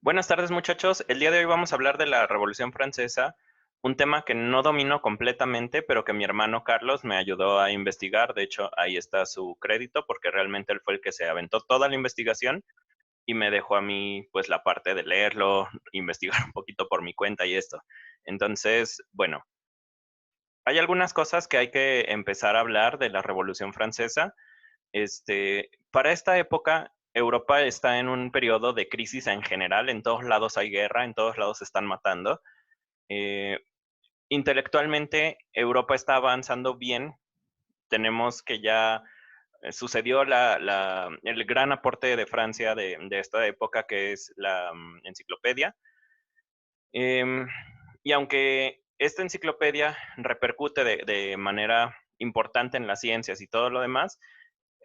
Buenas tardes, muchachos. El día de hoy vamos a hablar de la Revolución Francesa, un tema que no domino completamente, pero que mi hermano Carlos me ayudó a investigar. De hecho, ahí está su crédito, porque realmente él fue el que se aventó toda la investigación y me dejó a mí, pues, la parte de leerlo, investigar un poquito por mi cuenta y esto. Entonces, bueno, hay algunas cosas que hay que empezar a hablar de la Revolución Francesa. Para esta época, Europa está en un periodo de crisis en general, en todos lados hay guerra, en todos lados se están matando. Eh, Intelectualmente, Europa está avanzando bien. Tenemos que ya sucedió el gran aporte de Francia de esta época, que es la enciclopedia. Em, y aunque esta enciclopedia repercute de manera importante en las ciencias y todo lo demás,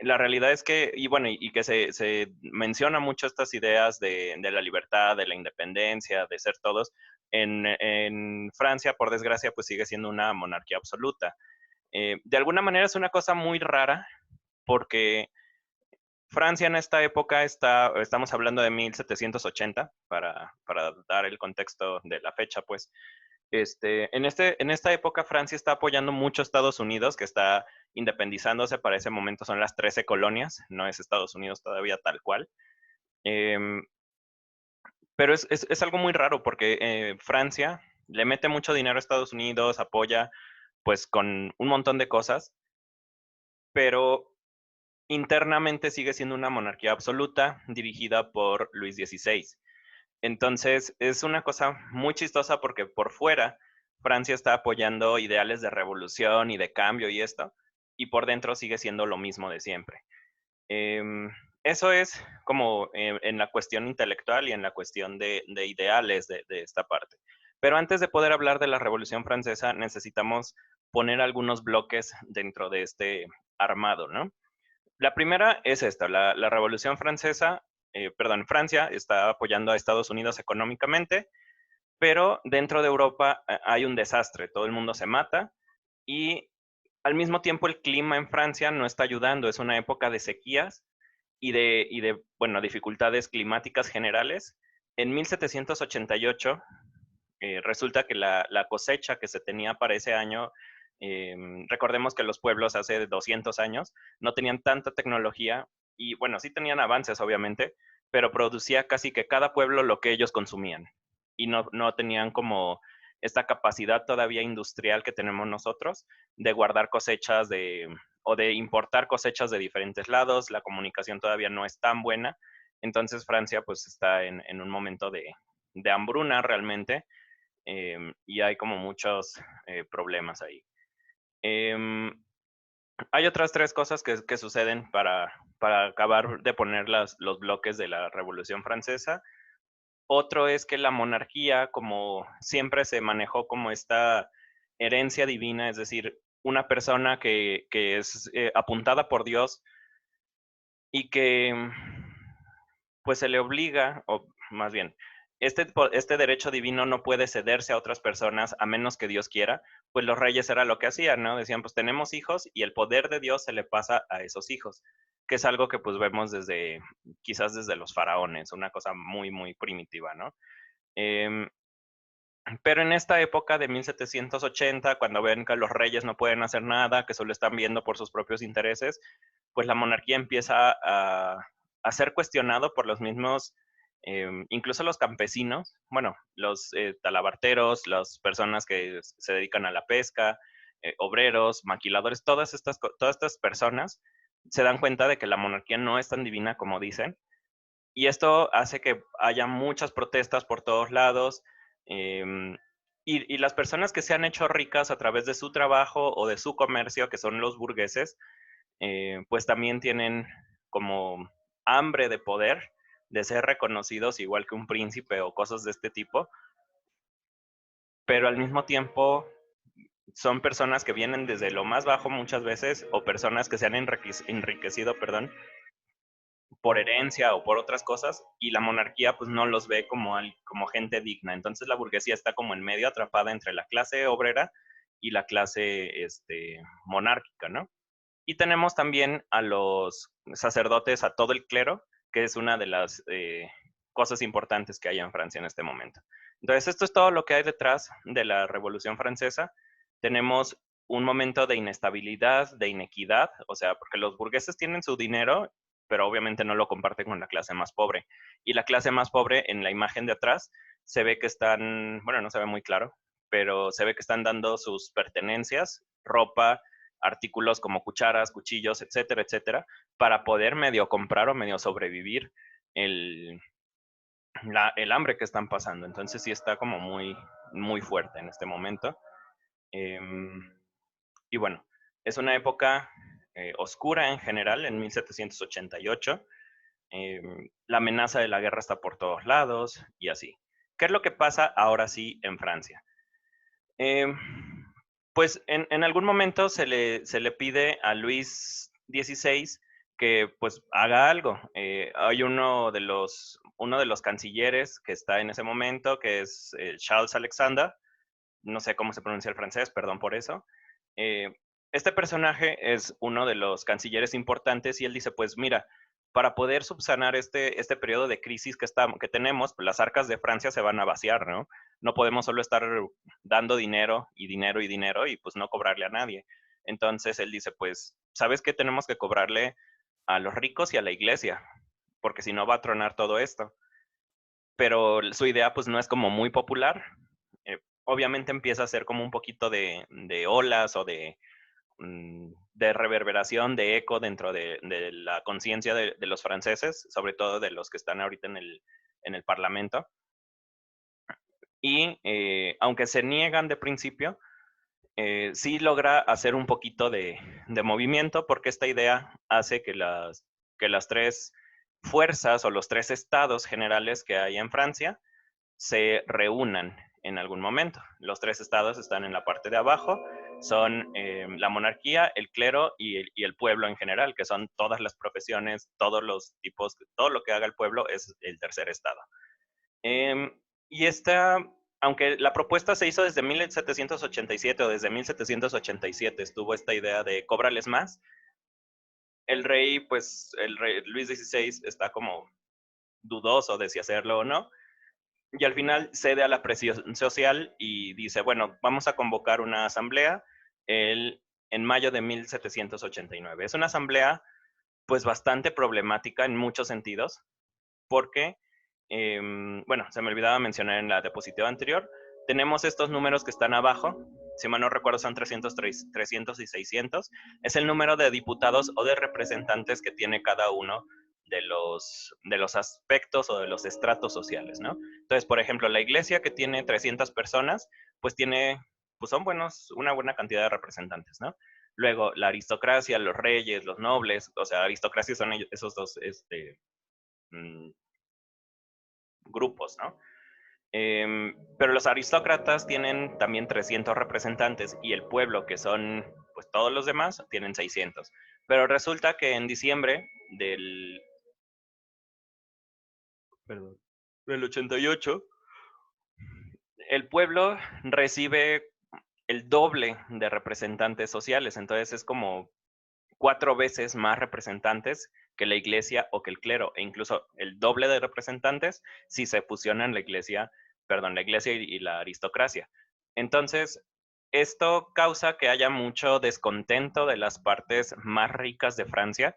la realidad es que, y bueno, y que se menciona mucho estas ideas de la libertad, de la independencia, de ser todos. En Francia, por desgracia, pues sigue siendo una monarquía absoluta. De alguna manera es una cosa muy rara porque Francia en esta época estamos hablando de 1780, para dar el contexto de la fecha, pues. En esta época Francia está apoyando mucho a Estados Unidos, que está independizándose. Para ese momento son las 13 colonias, no es Estados Unidos todavía tal cual. Em, pero es algo muy raro porque Francia le mete mucho dinero a Estados Unidos, apoya pues con un montón de cosas, pero internamente sigue siendo una monarquía absoluta dirigida por Luis XVI. Entonces, es una cosa muy chistosa porque por fuera Francia está apoyando ideales de revolución y de cambio y esto, y por dentro sigue siendo lo mismo de siempre. Em, Eso es como en la cuestión intelectual y en la cuestión de ideales de esta parte. Pero antes de poder hablar de la Revolución Francesa, necesitamos poner algunos bloques dentro de este armado, ¿no? La primera es esta, la Revolución Francesa, perdón, Francia está apoyando a Estados Unidos económicamente, pero dentro de Europa hay un desastre, todo el mundo se mata y al mismo tiempo el clima en Francia no está ayudando, es una época de sequías bueno, dificultades climáticas generales. En 1788 resulta que la cosecha que se tenía para ese año, recordemos que los pueblos hace 200 años no tenían tanta tecnología y bueno, sí tenían avances obviamente, pero producía casi que cada pueblo lo que ellos consumían y no tenían como esta capacidad todavía industrial que tenemos nosotros de guardar cosechas o de importar cosechas de diferentes lados. La comunicación todavía no es tan buena, entonces Francia pues está en un momento de hambruna realmente, y hay como muchos problemas ahí. Em, Hay otras tres cosas que suceden para acabar de poner los bloques de la Revolución Francesa. Otro es que la monarquía, como siempre se manejó como esta herencia divina, es decir, una persona que es apuntada por Dios y que pues se le obliga, o más bien, este derecho divino no puede cederse a otras personas a menos que Dios quiera. Pues los reyes era lo que hacían, ¿no? Decían, pues tenemos hijos y el poder de Dios se le pasa a esos hijos, que es algo que pues vemos quizás desde los faraones, una cosa muy, muy primitiva, ¿no? Em, pero en esta época de 1780, cuando ven que los reyes no pueden hacer nada, que solo están viendo por sus propios intereses, pues la monarquía empieza a ser cuestionado por los mismos, incluso los campesinos, bueno, los talabarteros, las personas que se dedican a la pesca, obreros, maquiladores, todas estas personas se dan cuenta de que la monarquía no es tan divina como dicen, y esto hace que haya muchas protestas por todos lados. em, y las personas que se han hecho ricas a través de su trabajo o de su comercio, que son los burgueses, pues también tienen como hambre de poder, de ser reconocidos igual que un príncipe o cosas de este tipo, pero al mismo tiempo son personas que vienen desde lo más bajo muchas veces o personas que se han enriquecido, perdón, por herencia o por otras cosas, y la monarquía pues no los ve como gente digna. Entonces la burguesía está como en medio, atrapada entre la clase obrera y la clase monárquica, ¿no? Y tenemos también a los sacerdotes, a todo el clero, que es una de las cosas importantes que hay en Francia en este momento. Entonces, esto es todo lo que hay detrás de la Revolución Francesa. Tenemos un momento de inestabilidad, de inequidad, o sea, porque los burgueses tienen su dinero, pero obviamente no lo comparten con la clase más pobre. Y la clase más pobre, en la imagen de atrás, se ve que están, bueno, no se ve muy claro, pero se ve que están dando sus pertenencias, ropa, artículos como cucharas, cuchillos, etcétera, etcétera, para poder medio comprar o medio sobrevivir el, el hambre que están pasando. Entonces sí está como muy, muy fuerte en este momento. Y bueno, es una época oscura en general, en 1788. La amenaza de la guerra está por todos lados y así. ¿Qué es lo que pasa ahora sí en Francia? Eh, pues en algún momento se le pide a Luis XVI que pues haga algo. Hay uno de los cancilleres que está en ese momento, que es Charles Alexander, no sé cómo se pronuncia el francés, perdón por eso. Eh, este personaje es uno de los cancilleres importantes y él dice, pues mira, para poder subsanar este periodo de crisis que tenemos, pues las arcas de Francia se van a vaciar, ¿no? No podemos solo estar dando dinero y dinero y dinero y pues no cobrarle a nadie. Entonces él dice, pues, ¿sabes qué? Tenemos que cobrarle a los ricos y a la iglesia, porque si no va a tronar todo esto. Pero su idea pues no es como muy popular. Obviamente empieza a ser como un poquito de olas o de reverberación, de eco dentro de la conciencia de los franceses, sobre todo de los que están ahorita en el Parlamento. Y aunque se niegan de principio, sí logra hacer un poquito de movimiento porque esta idea hace que las tres fuerzas o los tres estados generales que hay en Francia se reúnan en algún momento. Los tres estados están en la parte de abajo, son la monarquía, el clero y el pueblo en general, que son todas las profesiones, todos los tipos, todo lo que haga el pueblo es el tercer estado. Y esta, aunque la propuesta se hizo desde 1787 o desde 1787 estuvo esta idea de cóbrales más, el rey, pues el rey Luis XVI está como dudoso de si hacerlo o no, y al final cede a la presión social y dice, bueno, vamos a convocar una asamblea en mayo de 1789. Es una asamblea pues bastante problemática en muchos sentidos, porque, bueno, se me olvidaba mencionar en la diapositiva anterior, tenemos estos números que están abajo, si mal no recuerdo son 300 y 600, es el número de diputados o de representantes que tiene cada uno de los aspectos o de los estratos sociales, ¿no? Entonces, por ejemplo, la iglesia que tiene 300 personas, pues tiene, pues son buenos, una buena cantidad de representantes, ¿no? Luego, la aristocracia, los reyes, los nobles, o sea, aristocracia son esos dos, grupos, ¿no? Pero los aristócratas tienen también 300 representantes y el pueblo, que son pues todos los demás, tienen 600. Pero resulta que en diciembre perdón, del 88, el pueblo recibe el doble de representantes sociales, entonces es como 4 veces más representantes que la iglesia o que el clero, e incluso el doble de representantes si se fusionan la iglesia, perdón, la iglesia y la aristocracia. Entonces, esto causa que haya mucho descontento de las partes más ricas de Francia.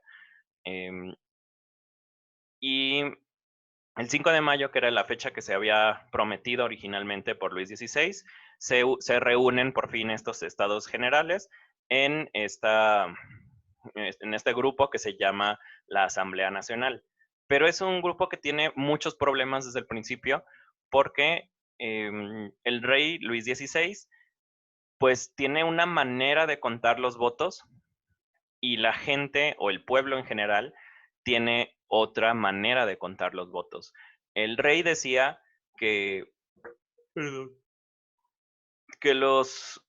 Y el 5 de mayo, que era la fecha que se había prometido originalmente por Luis XVI, se reúnen por fin estos estados generales en, en este grupo que se llama la Asamblea Nacional. Pero es un grupo que tiene muchos problemas desde el principio porque el rey Luis XVI pues tiene una manera de contar los votos y la gente o el pueblo en general tiene otra manera de contar los votos. El rey decía que, perdón, que los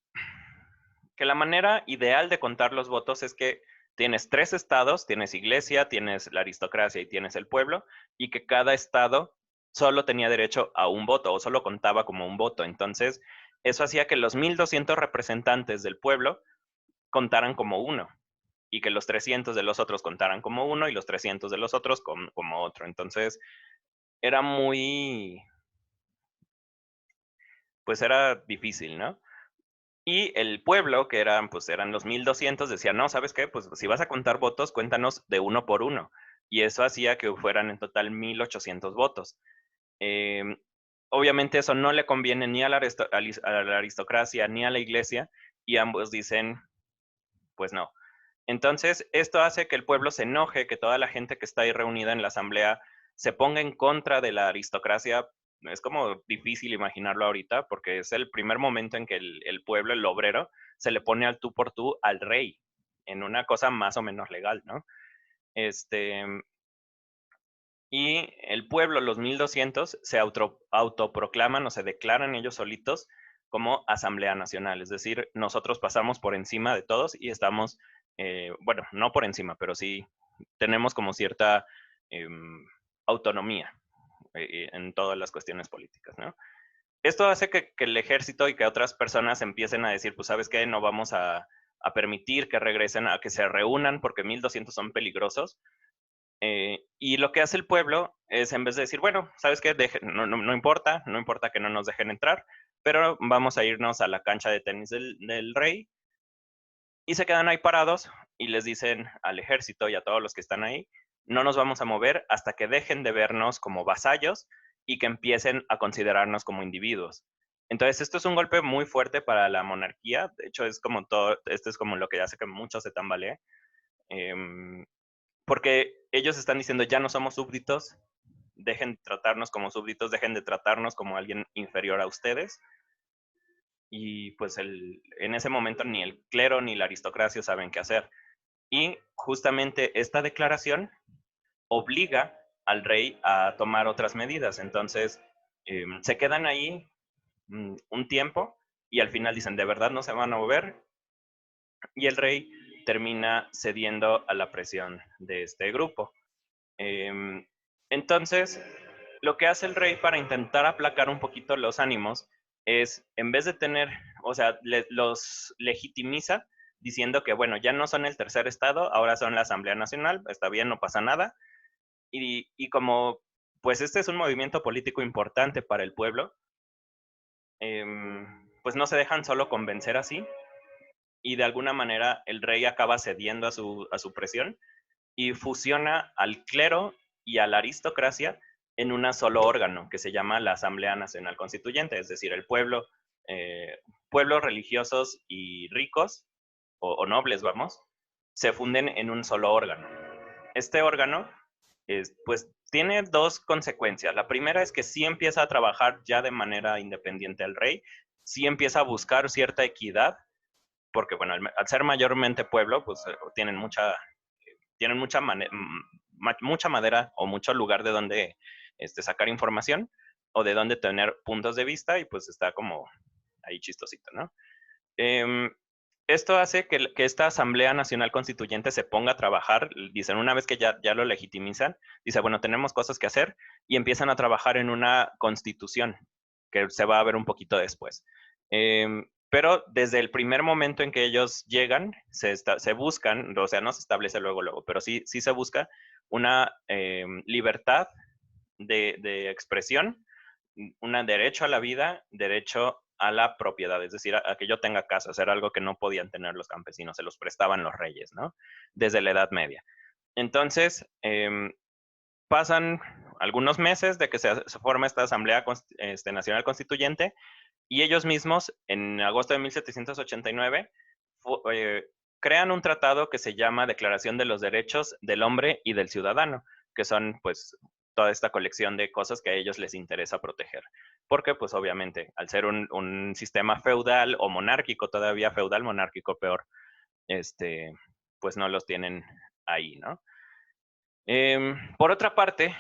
que la manera ideal de contar los votos es que tienes tres estados, tienes iglesia, tienes la aristocracia y tienes el pueblo, y que cada estado solo tenía derecho a un voto o solo contaba como un voto. Entonces, eso hacía que los 1200 representantes del pueblo contaran como uno y que los 300 de los otros contaran como uno y los 300 de los otros como otro. Entonces, era muy, pues era difícil, ¿no? Y el pueblo, que eran, pues eran los 1200, decía, no, ¿sabes qué? Pues si vas a contar votos, cuéntanos de uno por uno. Y eso hacía que fueran en total 1800 votos. Em, Obviamente eso no le conviene ni a a la aristocracia ni a la iglesia, y ambos dicen, pues no. Entonces, esto hace que el pueblo se enoje, que toda la gente que está ahí reunida en la asamblea se ponga en contra de la aristocracia. Es como difícil imaginarlo ahorita, porque es el primer momento en que el pueblo, el obrero, se le pone al tú por tú al rey, en una cosa más o menos legal, ¿no? Este, y el pueblo, los 1200, se autoproclaman o se declaran ellos solitos como Asamblea Nacional. Es decir, nosotros pasamos por encima de todos y estamos, bueno, no por encima, pero sí tenemos como cierta eh, autonomía en todas las cuestiones políticas, ¿no? Esto hace que el ejército y que otras personas empiecen a decir, pues, ¿sabes qué? No vamos a permitir que regresen, a que se reúnan, porque 1200 son peligrosos. Y lo que hace el pueblo es, en vez de decir, bueno, ¿sabes qué? No importa, no importa que no nos dejen entrar, pero vamos a irnos a la cancha de tenis del rey, y se quedan ahí parados y les dicen al ejército y a todos los que están ahí, no nos vamos a mover hasta que dejen de vernos como vasallos y que empiecen a considerarnos como individuos. Entonces, esto es un golpe muy fuerte para la monarquía. De hecho, es como todo, esto es como lo que hace que mucho se tambalee. Em, Porque ellos están diciendo, ya no somos súbditos, dejen de tratarnos como súbditos, dejen de tratarnos como alguien inferior a ustedes. Y pues en ese momento ni el clero ni la aristocracia saben qué hacer. Y justamente esta declaración obliga al rey a tomar otras medidas. Entonces, se quedan ahí un tiempo y al final dicen, ¿de verdad no se van a mover? Y el rey termina cediendo a la presión de este grupo. Em, entonces, lo que hace el rey para intentar aplacar un poquito los ánimos es, en vez de tener, o sea, los legitimiza diciendo que, bueno, ya no son el tercer estado, ahora son la Asamblea Nacional, está bien, no pasa nada. Y como, pues este es un movimiento político importante para el pueblo, pues no se dejan solo convencer así, y de alguna manera el rey acaba cediendo a su presión y fusiona al clero y a la aristocracia en un solo órgano que se llama la Asamblea Nacional Constituyente, es decir, el pueblo, pueblos religiosos y ricos, o nobles, vamos, se funden en un solo órgano. Este órgano, pues, tiene dos consecuencias. La primera es que sí empieza a trabajar ya de manera independiente al rey, sí empieza a buscar cierta equidad, porque, bueno, al ser mayormente pueblo, pues tienen mucha madera o mucho lugar de donde sacar información o de donde tener puntos de vista, y pues está como ahí chistosito, ¿no? Eh, Esto hace que esta Asamblea Nacional Constituyente se ponga a trabajar. Dicen, una vez que ya lo legitimizan, dice, bueno, tenemos cosas que hacer, y empiezan a trabajar en una constitución que se va a ver un poquito después. Pero desde el primer momento en que ellos llegan, se buscan, o sea, no se establece luego, pero sí se busca una libertad de expresión, un derecho a la vida, derecho a la propiedad, es decir, a que yo tenga casas, era algo que no podían tener los campesinos, se los prestaban los reyes, ¿no? Desde la Edad Media. Entonces, pasan algunos meses de que se forma esta Asamblea Nacional Constituyente, y ellos mismos, en agosto de 1789, eh, crean un tratado que se llama Declaración de los Derechos del Hombre y del Ciudadano, que son, pues, toda esta colección de cosas que a ellos les interesa proteger. Porque, pues, obviamente, al ser un sistema feudal o monárquico, todavía feudal, monárquico peor, este, pues no los tienen ahí, ¿no? Por otra parte,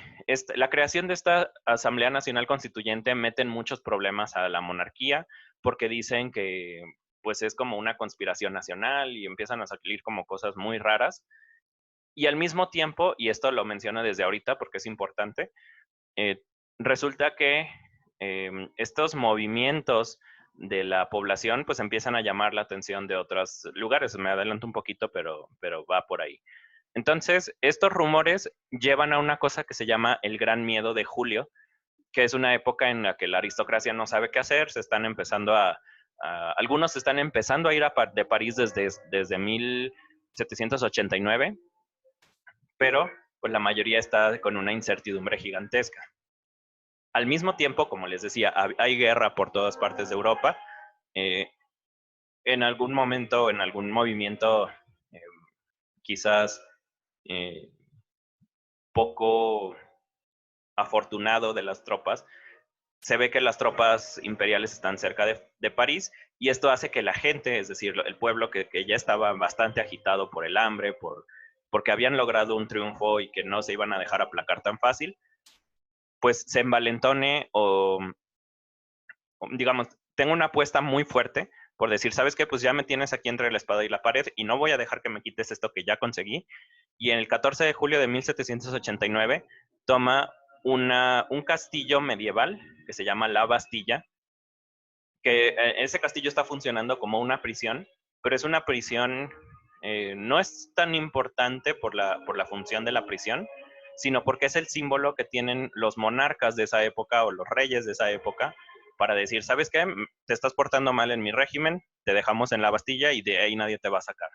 la creación de esta Asamblea Nacional Constituyente mete en muchos problemas a la monarquía, porque dicen que pues es como una conspiración nacional, y empiezan a salir como cosas muy raras. Y al mismo tiempo, y esto lo menciono desde ahorita porque es importante, eh, resulta que estos movimientos de la población pues empiezan a llamar la atención de otros lugares. Me adelanto un poquito, pero va por ahí. Entonces, estos rumores llevan a una cosa que se llama el Gran Miedo de Julio, que es una época en la que la aristocracia no sabe qué hacer, se están empezando algunos están empezando a ir de París desde 1789, pero pues la mayoría está con una incertidumbre gigantesca. Al mismo tiempo, como les decía, hay guerra por todas partes de Europa. Eh, en algún momento, en algún movimiento, eh, quizás eh, poco afortunado de las tropas, se ve que las tropas imperiales están cerca de París y esto hace que la gente, es decir, el pueblo que ya estaba bastante agitado por el hambre, porque habían logrado un triunfo y que no se iban a dejar aplacar tan fácil, pues se envalentone o digamos, tengo una apuesta muy fuerte por decir, ¿sabes qué? Pues ya me tienes aquí entre la espada y la pared y no voy a dejar que me quites esto que ya conseguí. Y en el 14 de julio de 1789 toma un castillo medieval que se llama La Bastilla, que ese castillo está funcionando como una prisión, pero es una prisión, no es tan importante por la función de la prisión, sino porque es el símbolo que tienen los monarcas de esa época o los reyes de esa época para decir, ¿sabes qué? Te estás portando mal en mi régimen, te dejamos en la Bastilla y de ahí nadie te va a sacar.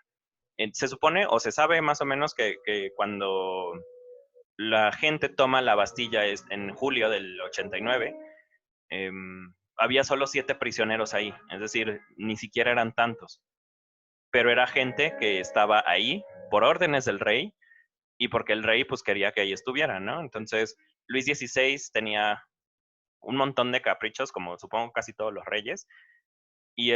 Se supone o se sabe más o menos que cuando la gente toma la Bastilla es en julio del 89, había solo 7 prisioneros ahí, es decir, ni siquiera eran tantos, pero era gente que estaba ahí por órdenes del rey y porque el rey pues quería que ahí estuvieran, ¿no? Entonces, Luis XVI tenía un montón de caprichos, como supongo casi todos los reyes, y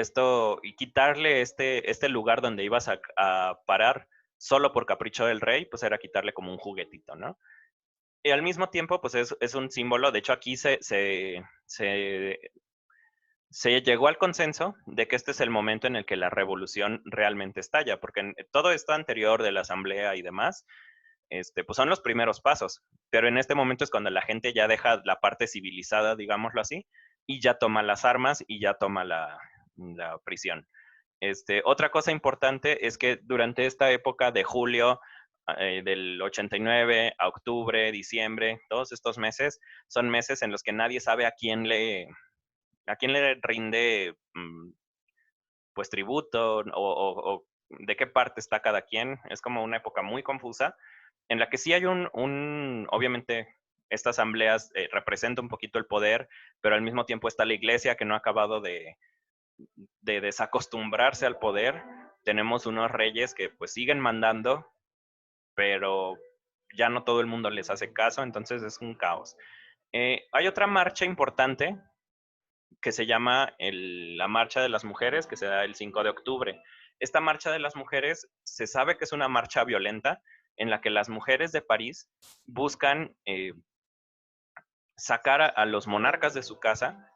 quitarle este lugar donde ibas a parar solo por capricho del rey, pues era quitarle como un juguetito, ¿no? Y al mismo tiempo, pues es un símbolo, de hecho aquí se llegó al consenso de que este es el momento en el que la revolución realmente estalla, porque en todo esto anterior de la asamblea y demás, pues son los primeros pasos, pero en este momento es cuando la gente ya deja la parte civilizada, digámoslo así, y ya toma las armas y ya toma la prisión. Otra cosa importante es que durante esta época de julio del 89 a octubre, diciembre, todos estos meses son meses en los que nadie sabe a quién le rinde pues tributo o de qué parte está cada quien. Es como una época muy confusa en la que sí hay obviamente, esta asambleas representa un poquito el poder, pero al mismo tiempo está la iglesia que no ha acabado de desacostumbrarse al poder. Tenemos unos reyes que pues siguen mandando, pero ya no todo el mundo les hace caso, entonces es un caos. Hay otra marcha importante que se llama la Marcha de las Mujeres, que se da el 5 de octubre. Esta Marcha de las Mujeres se sabe que es una marcha violenta en la que las mujeres de París buscan sacar a los monarcas de su casa,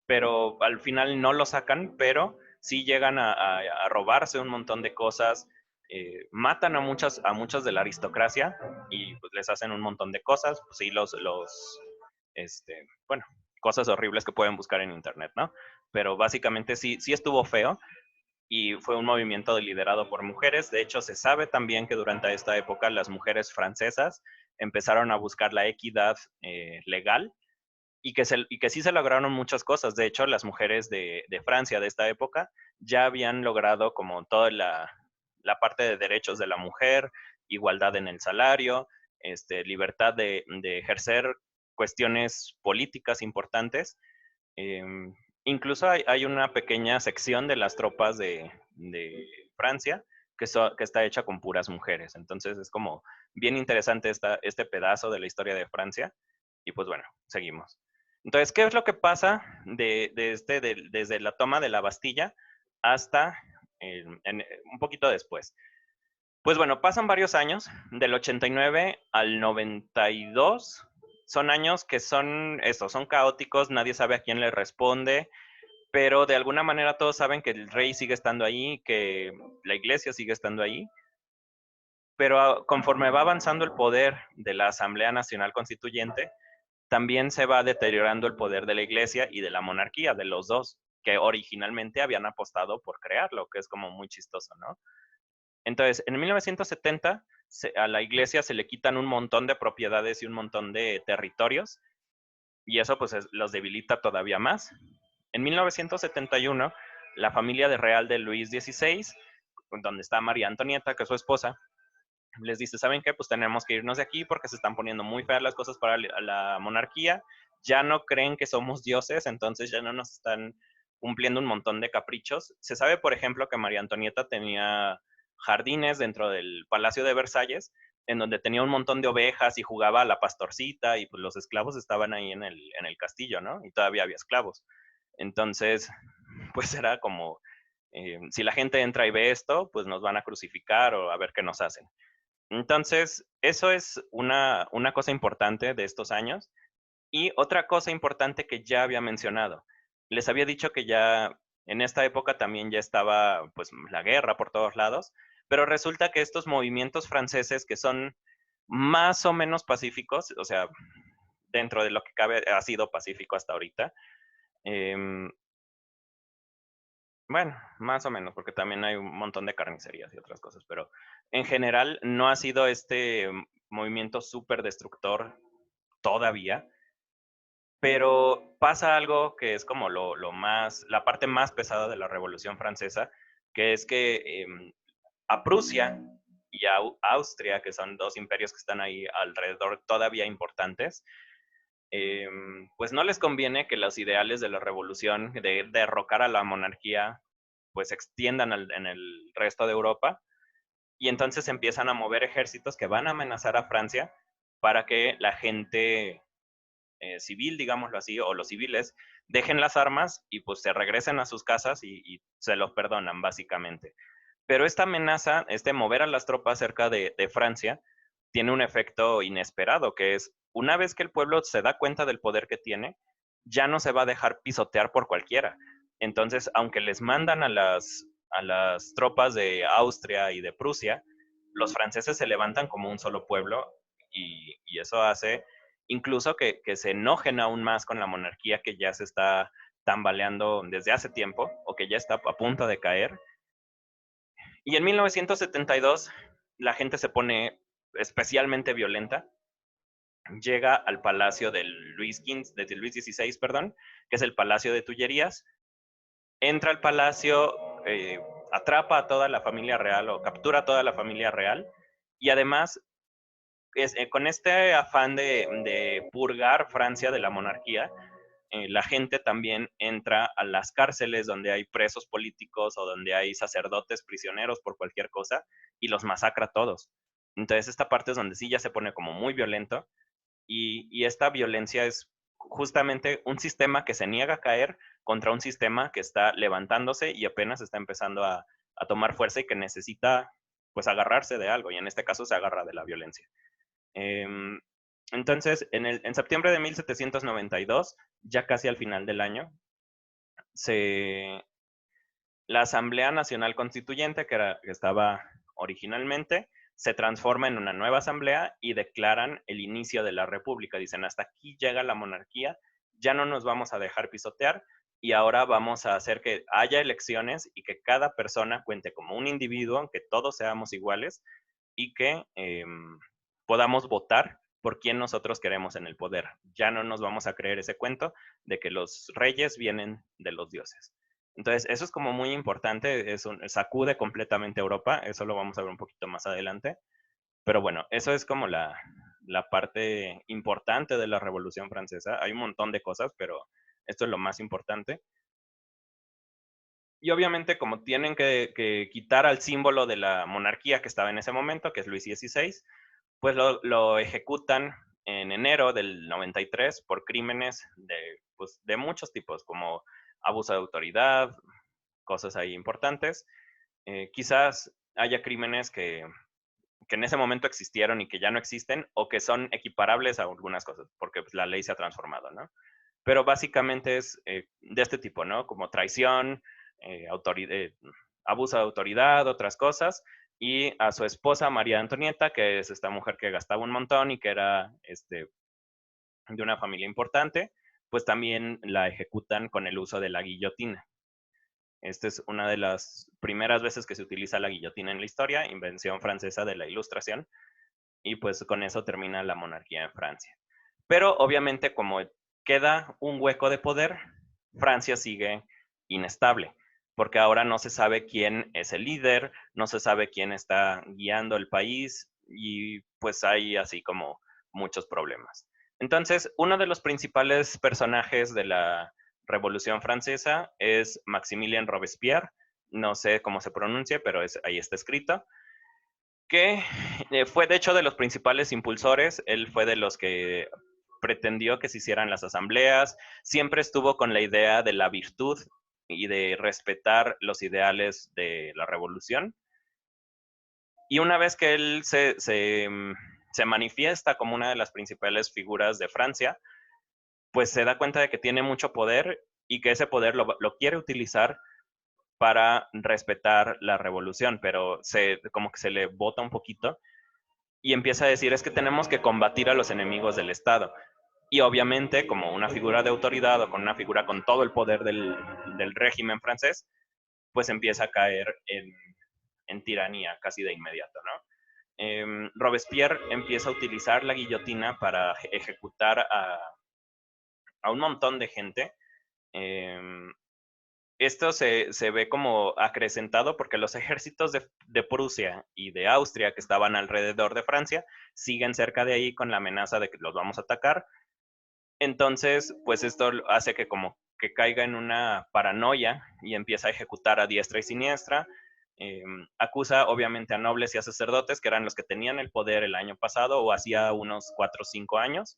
pero al final no lo sacan, pero sí llegan a robarse un montón de cosas, matan a muchos de la aristocracia y pues, les hacen un montón de cosas, pues sí, bueno, cosas horribles que pueden buscar en internet, ¿no? Pero básicamente sí estuvo feo y fue un movimiento liderado por mujeres. De hecho, se sabe también que durante esta época las mujeres francesas empezaron a buscar la equidad legal y que sí se lograron muchas cosas. De hecho, las mujeres de Francia de esta época ya habían logrado como toda la parte de derechos de la mujer, igualdad en el salario, libertad de ejercer cuestiones políticas importantes. Eh, Incluso hay una pequeña sección de las tropas de Francia que está hecha con puras mujeres. Entonces es como bien interesante este pedazo de la historia de Francia. Y pues bueno, seguimos. Entonces, ¿qué es lo que pasa desde la toma de la Bastilla hasta un poquito después? Pues bueno, pasan varios años, del 89 al 92. Son años que son caóticos, nadie sabe a quién le responde, pero de alguna manera todos saben que el rey sigue estando ahí, que la iglesia sigue estando ahí, pero conforme va avanzando el poder de la Asamblea Nacional Constituyente, también se va deteriorando el poder de la iglesia y de la monarquía, de los dos, que originalmente habían apostado por crearlo, que es como muy chistoso, ¿no? Entonces, en 1970 a la iglesia se le quitan un montón de propiedades y un montón de territorios, y eso pues los debilita todavía más. En 1971, la familia real de Luis XVI, donde está María Antonieta, que es su esposa, les dice, ¿saben qué? Pues tenemos que irnos de aquí porque se están poniendo muy feas las cosas para la monarquía, ya no creen que somos dioses, entonces ya no nos están cumpliendo un montón de caprichos. Se sabe, por ejemplo, que María Antonieta tenía jardines dentro del Palacio de Versalles, en donde tenía un montón de ovejas y jugaba a la pastorcita, y pues los esclavos estaban ahí en el castillo, ¿no? Y todavía había esclavos. Entonces, pues era como, si la gente entra y ve esto, pues nos van a crucificar o a ver qué nos hacen. Entonces, eso es una cosa importante de estos años. Y otra cosa importante que ya había mencionado, les había dicho que ya en esta época también ya estaba pues la guerra por todos lados, pero resulta que estos movimientos franceses que son más o menos pacíficos, o sea, dentro de lo que cabe ha sido pacífico hasta ahorita, em, bueno, más o menos, porque también hay un montón de carnicerías y otras cosas, pero en general no ha sido este movimiento súper destructor todavía, pero pasa algo que es como la parte más pesada de la Revolución Francesa, que es que a Prusia y a Austria, que son dos imperios que están ahí alrededor todavía importantes, pues no les conviene que los ideales de la revolución, de derrocar a la monarquía, pues se extiendan en el resto de Europa, y entonces empiezan a mover ejércitos que van a amenazar a Francia para que la gente civil, digámoslo así, o los civiles, dejen las armas y pues se regresen a sus casas y se los perdonan, básicamente. Pero esta amenaza, este mover a las tropas cerca de Francia, tiene un efecto inesperado, que es, una vez que el pueblo se da cuenta del poder que tiene, ya no se va a dejar pisotear por cualquiera. Entonces, aunque les mandan a las tropas de Austria y de Prusia, los franceses se levantan como un solo pueblo, y eso hace incluso que se enojen aún más con la monarquía que ya se está tambaleando desde hace tiempo o que ya está a punto de caer. Y en 1972 la gente se pone especialmente violenta, llega al palacio de de Luis XVI, perdón, que es el Palacio de Tullerías, entra al palacio, atrapa a toda la familia real o captura a toda la familia real, y además con este afán de purgar Francia de la monarquía, la gente también entra a las cárceles donde hay presos políticos o donde hay sacerdotes prisioneros por cualquier cosa y los masacra a todos. Entonces esta parte es donde sí ya se pone como muy violento, y esta violencia es justamente un sistema que se niega a caer contra un sistema que está levantándose y apenas está empezando a tomar fuerza y que necesita pues agarrarse de algo, y en este caso se agarra de la violencia. Em, entonces, en septiembre de 1792, ya casi al final del año, se, la Asamblea Nacional Constituyente, que estaba originalmente, se transforma en una nueva asamblea y declaran el inicio de la república. Dicen, hasta aquí llega la monarquía, ya no nos vamos a dejar pisotear, y ahora vamos a hacer que haya elecciones y que cada persona cuente como un individuo, que todos seamos iguales y que podamos votar por quién nosotros queremos en el poder. Ya no nos vamos a creer ese cuento de que los reyes vienen de los dioses. Entonces, eso es como muy importante, sacude completamente Europa, eso lo vamos a ver un poquito más adelante. Pero bueno, eso es como la parte importante de la Revolución Francesa. Hay un montón de cosas, pero esto es lo más importante. Y obviamente como tienen que quitar al símbolo de la monarquía que estaba en ese momento, que es Luis XVI, pues lo ejecutan en enero del 93 por crímenes pues, de muchos tipos, como abuso de autoridad, cosas ahí importantes. Quizás haya crímenes que en ese momento existieron y que ya no existen, o que son equiparables a algunas cosas, porque pues, la ley se ha transformado, ¿no? Pero básicamente es de este tipo, ¿no? Como traición, abuso de autoridad, otras cosas, y a su esposa María Antonieta, que es esta mujer que gastaba un montón y que era de una familia importante, pues también la ejecutan con el uso de la guillotina. Esta es una de las primeras veces que se utiliza la guillotina en la historia, invención francesa de la Ilustración, y pues con eso termina la monarquía en Francia. Pero obviamente como queda un hueco de poder, Francia sigue inestable, porque ahora no se sabe quién es el líder, no se sabe quién está guiando el país y pues hay así como muchos problemas. Entonces, uno de los principales personajes de la Revolución Francesa es Maximilien Robespierre, no sé cómo se pronuncia, pero ahí está escrito, que fue de hecho de los principales impulsores, él fue de los que pretendió que se hicieran las asambleas, siempre estuvo con la idea de la virtud y de respetar los ideales de la revolución. Y una vez que él se manifiesta como una de las principales figuras de Francia, pues se da cuenta de que tiene mucho poder y que ese poder lo quiere utilizar para respetar la revolución, pero como que se le bota un poquito y empieza a decir es que tenemos que combatir a los enemigos del Estado. Y obviamente, como una figura de autoridad o con una figura con todo el poder del régimen francés, pues empieza a caer en tiranía casi de inmediato, ¿no? Robespierre empieza a utilizar la guillotina para ejecutar a un montón de gente. Eh, Esto se ve como acrecentado porque los ejércitos de Prusia y de Austria que estaban alrededor de Francia siguen cerca de ahí con la amenaza de que los vamos a atacar. Entonces, pues esto hace que como que caiga en una paranoia y empieza a ejecutar a diestra y siniestra. Acusa obviamente a nobles y a sacerdotes que eran los que tenían el poder el año pasado o hacía unos 4 o 5 años.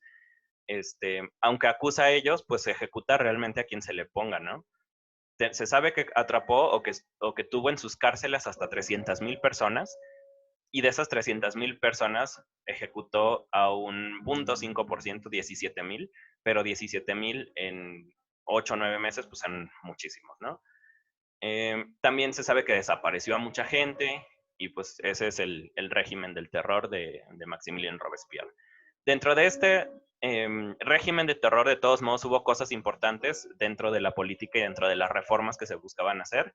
Aunque acusa a ellos, pues ejecuta realmente a quien se le ponga, ¿no? Se sabe que atrapó o que tuvo en sus cárceles hasta 300,000 personas y de esas 300,000 personas ejecutó a un 0.5%, 17,000, pero 17,000 en 8 o 9 meses, pues son muchísimos, ¿no? También se sabe que desapareció a mucha gente y pues ese es el régimen del terror de Maximilien Robespierre. Dentro de este régimen de terror, de todos modos, hubo cosas importantes dentro de la política y dentro de las reformas que se buscaban hacer.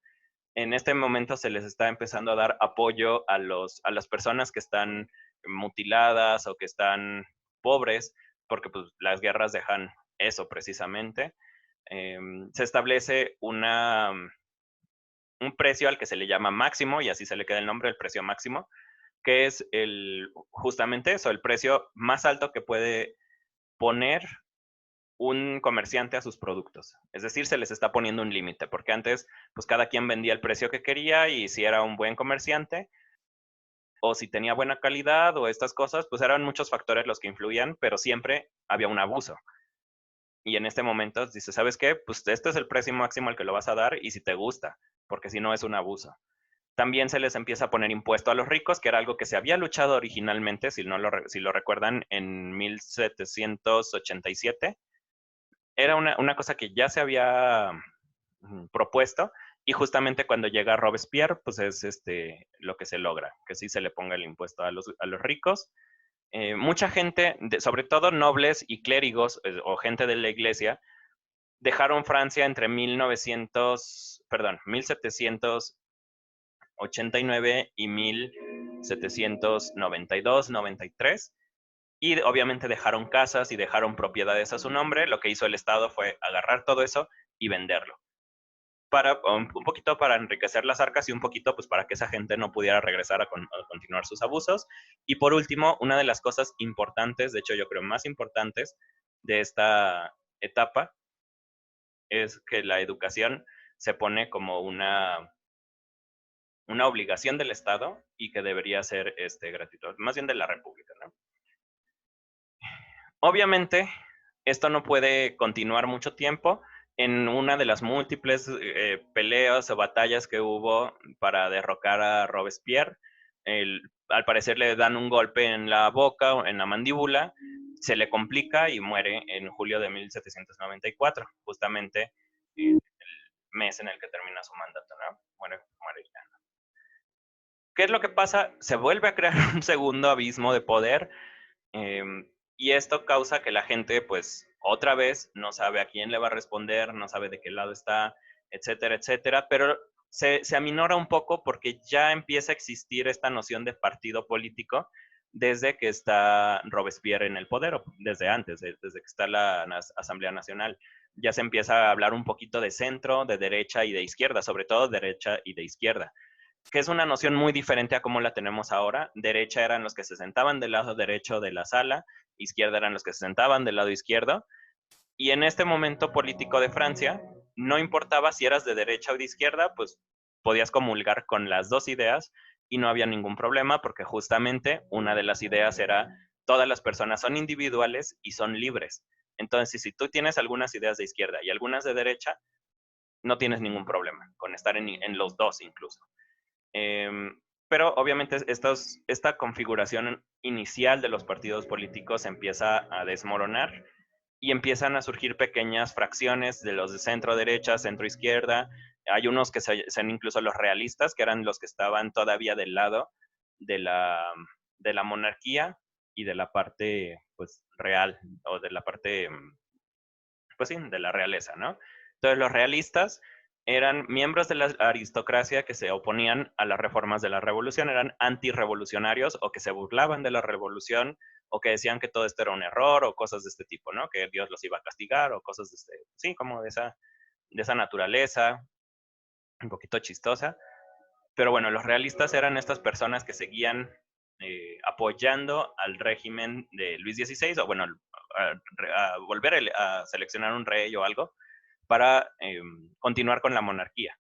En este momento se les está empezando a dar apoyo a las personas que están mutiladas o que están pobres, porque pues, las guerras dejan eso precisamente. Se establece un precio al que se le llama máximo, y así se le queda el nombre, el precio máximo, que es justamente eso, el precio más alto que puede poner un comerciante a sus productos. Es decir, se les está poniendo un límite, porque antes, pues cada quien vendía el precio que quería y si era un buen comerciante o si tenía buena calidad o estas cosas, pues eran muchos factores los que influían, pero siempre había un abuso. Y en este momento dice, ¿sabes qué? Pues este es el precio máximo al que lo vas a dar y si te gusta, porque si no es un abuso. También se les empieza a poner impuesto a los ricos, que era algo que se había luchado originalmente, si lo recuerdan, en 1787. Era una cosa que ya se había propuesto y justamente cuando llega Robespierre, pues es lo que se logra, que sí se le ponga el impuesto a los ricos. Mucha gente, sobre todo nobles y clérigos o gente de la iglesia, dejaron Francia entre 1789 y 1792, 93, y obviamente dejaron casas y dejaron propiedades a su nombre. Lo que hizo el Estado fue agarrar todo eso y venderlo. Para un poquito para enriquecer las arcas y un poquito pues para que esa gente no pudiera regresar a continuar sus abusos. Y por último, una de las cosas importantes, de hecho yo creo más importantes de esta etapa, es que la educación se pone como una obligación del Estado y que debería ser gratuito, más bien de la República, ¿no? Obviamente, esto no puede continuar mucho tiempo. En una de las múltiples peleas o batallas que hubo para derrocar a Robespierre, al parecer le dan un golpe en la boca o en la mandíbula, se le complica y muere en julio de 1794, justamente el mes en el que termina su mandato, ¿no? Muere ya. ¿Qué es lo que pasa? Se vuelve a crear un segundo abismo de poder. Y esto causa que la gente, pues, otra vez no sabe a quién le va a responder, no sabe de qué lado está. etcétera, etcétera, pero se aminora un poco porque ya empieza a existir esta noción de partido político desde que está Robespierre en el poder, o desde antes, desde que está la Asamblea Nacional. Ya se empieza a hablar un poquito de centro, de derecha y de izquierda, sobre todo derecha y de izquierda, que es una noción muy diferente a cómo la tenemos ahora. Derecha eran los que se sentaban del lado derecho de la sala, izquierda eran los que se sentaban del lado izquierdo, y en este momento político de Francia, no importaba si eras de derecha o de izquierda, pues podías comulgar con las dos ideas y no había ningún problema porque justamente una de las ideas era todas las personas son individuales y son libres. Entonces, si tú tienes algunas ideas de izquierda y algunas de derecha, no tienes ningún problema con estar en los dos incluso. Eh, pero obviamente esta configuración inicial de los partidos políticos empieza a desmoronar y empiezan a surgir pequeñas fracciones de los de centro derecha, centro izquierda. Hay unos que son incluso los realistas, que eran los que estaban todavía del lado de la monarquía y de la parte pues real, o de la parte pues sí, de la realeza, ¿no? Entonces los realistas eran miembros de la aristocracia que se oponían a las reformas de la revolución, eran antirrevolucionarios o que se burlaban de la revolución o que decían que todo esto era un error o cosas de este tipo, ¿no? Que Dios los iba a castigar o cosas de este, sí, como de esa naturaleza, un poquito chistosa. Pero bueno, los realistas eran estas personas que seguían apoyando al régimen de Luis XVI, o bueno, a volver a seleccionar un rey o algo, para continuar con la monarquía.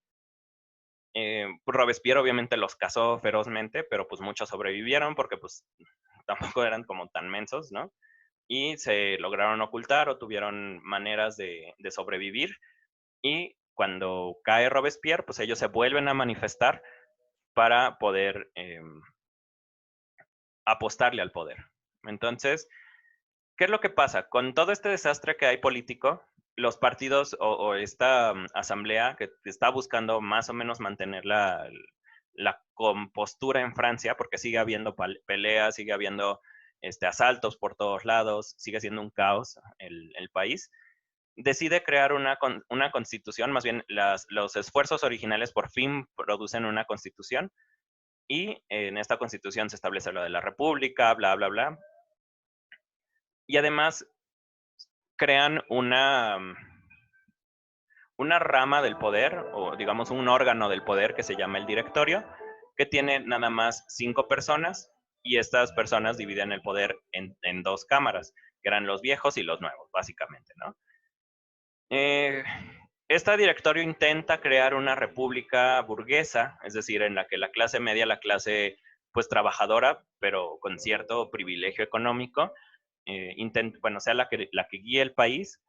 Robespierre obviamente los cazó ferozmente, pero pues muchos sobrevivieron porque pues tampoco eran como tan mensos, ¿no? Y se lograron ocultar o tuvieron maneras de sobrevivir. Y cuando cae Robespierre, pues ellos se vuelven a manifestar para poder apostarle al poder. Entonces, ¿qué es lo que pasa? Con todo este desastre que hay político, los partidos o esta asamblea que está buscando más o menos mantener la compostura en Francia, porque sigue habiendo peleas, sigue habiendo asaltos por todos lados, sigue siendo un caos el país, decide crear una constitución, más bien los esfuerzos originales por fin producen una constitución, y en esta constitución se establece lo de la república, bla, bla, bla, y además crean una rama del poder, o digamos un órgano del poder que se llama el directorio, que tiene nada más 5 personas, y estas personas dividen el poder en dos cámaras, que eran los viejos y los nuevos, básicamente, ¿no? Este directorio intenta crear una república burguesa, es decir, en la que la clase media, la clase pues trabajadora, pero con cierto privilegio económico, bueno, sea la que guíe el país,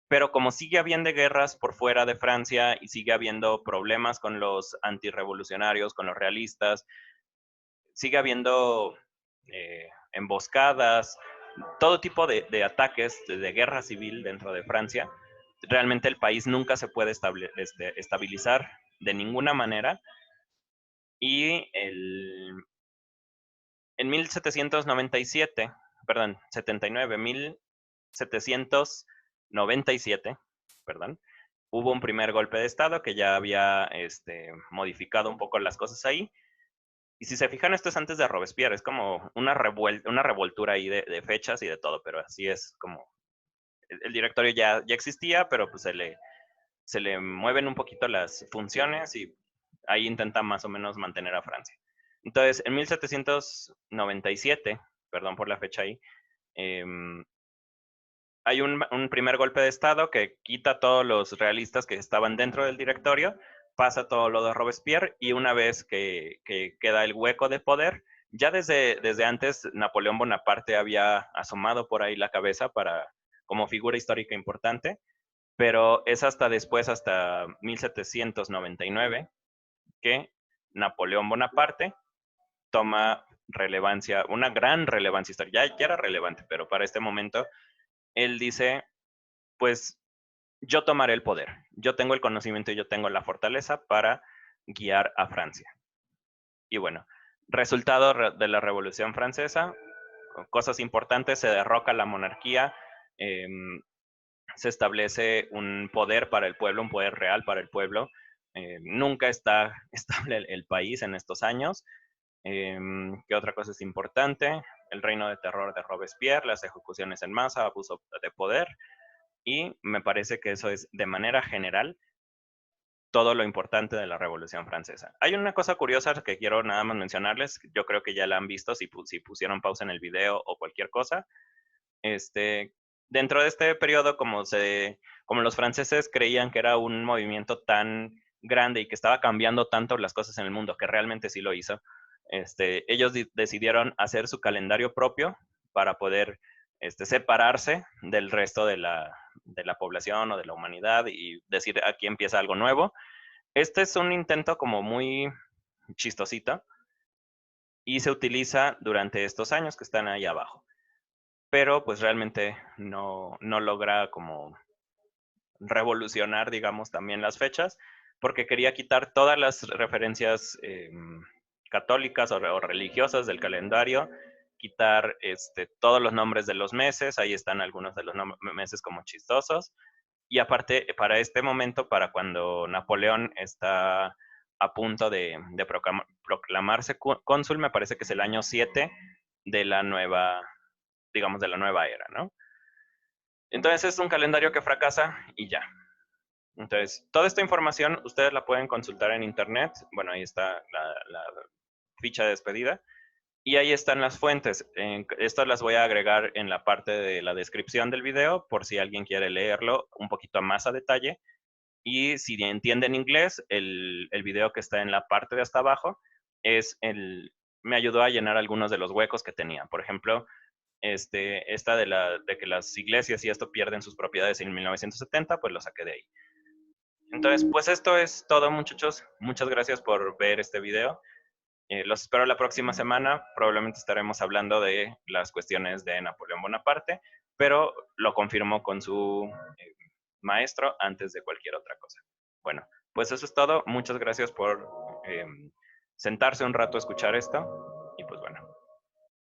pero como sigue habiendo guerras por fuera de Francia y sigue habiendo problemas con los antirrevolucionarios, con los realistas, sigue habiendo emboscadas, todo tipo de ataques, de guerra civil dentro de Francia, realmente el país nunca se puede estabilizar de ninguna manera. Y en 1797, perdón, 1797, perdón, hubo un primer golpe de Estado que ya había modificado un poco las cosas ahí. Y si se fijan, esto es antes de Robespierre, es como una revoltura ahí de fechas y de todo, pero así es como el directorio ya existía, pero pues se le mueven un poquito las funciones y ahí intenta más o menos mantener a Francia. Entonces, en 1797, perdón por la fecha ahí, hay un primer golpe de Estado que quita a todos los realistas que estaban dentro del directorio, pasa todo lo de Robespierre, y una vez que queda el hueco de poder, ya desde antes Napoleón Bonaparte había asomado por ahí la cabeza como figura histórica importante, pero es hasta después, hasta 1799, que Napoleón Bonaparte toma relevancia, una gran relevancia histórica. Ya era relevante, pero para este momento él dice, pues yo tomaré el poder, yo tengo el conocimiento y yo tengo la fortaleza para guiar a Francia. Y bueno, resultado de la Revolución Francesa, cosas importantes, se derroca la monarquía, se establece un poder para el pueblo, un poder real para el pueblo. Nunca está estable el país en estos años. ¿Qué otra cosa es importante? El reino de terror de Robespierre, las ejecuciones en masa, abuso de poder, y me parece que eso es de manera general todo lo importante de la Revolución Francesa. Hay una cosa curiosa que quiero nada más mencionarles, yo creo que ya la han visto si pusieron pausa en el video o cualquier cosa. Dentro de este periodo, como los franceses creían que era un movimiento tan grande y que estaba cambiando tanto las cosas en el mundo, que realmente sí lo hizo, ellos decidieron hacer su calendario propio para poder separarse del resto de la población o de la humanidad y decir aquí empieza algo nuevo. Este es un intento como muy chistosito y se utiliza durante estos años que están ahí abajo, pero pues realmente no logra como revolucionar, digamos, también las fechas, porque quería quitar todas las referencias católicas o religiosas del calendario, quitar todos los nombres de los meses, ahí están algunos de los meses como chistosos, y aparte, para este momento, para cuando Napoleón está a punto de proclamarse cónsul, me parece que es el año 7 de la nueva, digamos, de la nueva era, ¿no? Entonces es un calendario que fracasa y ya. Entonces, toda esta información ustedes la pueden consultar en internet. Bueno, ahí está la ficha de despedida. Y ahí están las fuentes. Estas las voy a agregar en la parte de la descripción del video por si alguien quiere leerlo un poquito más a detalle. Y si entienden inglés, el video que está en la parte de hasta abajo me ayudó a llenar algunos de los huecos que tenía. Por ejemplo, esta de que las iglesias y esto pierden sus propiedades en 1970, pues lo saqué de ahí. Entonces, pues esto es todo, muchachos. Muchas gracias por ver este video. Los espero la próxima semana. Probablemente estaremos hablando de las cuestiones de Napoleón Bonaparte, pero lo confirmo con su maestro antes de cualquier otra cosa. Bueno, pues eso es todo. Muchas gracias por sentarse un rato a escuchar esto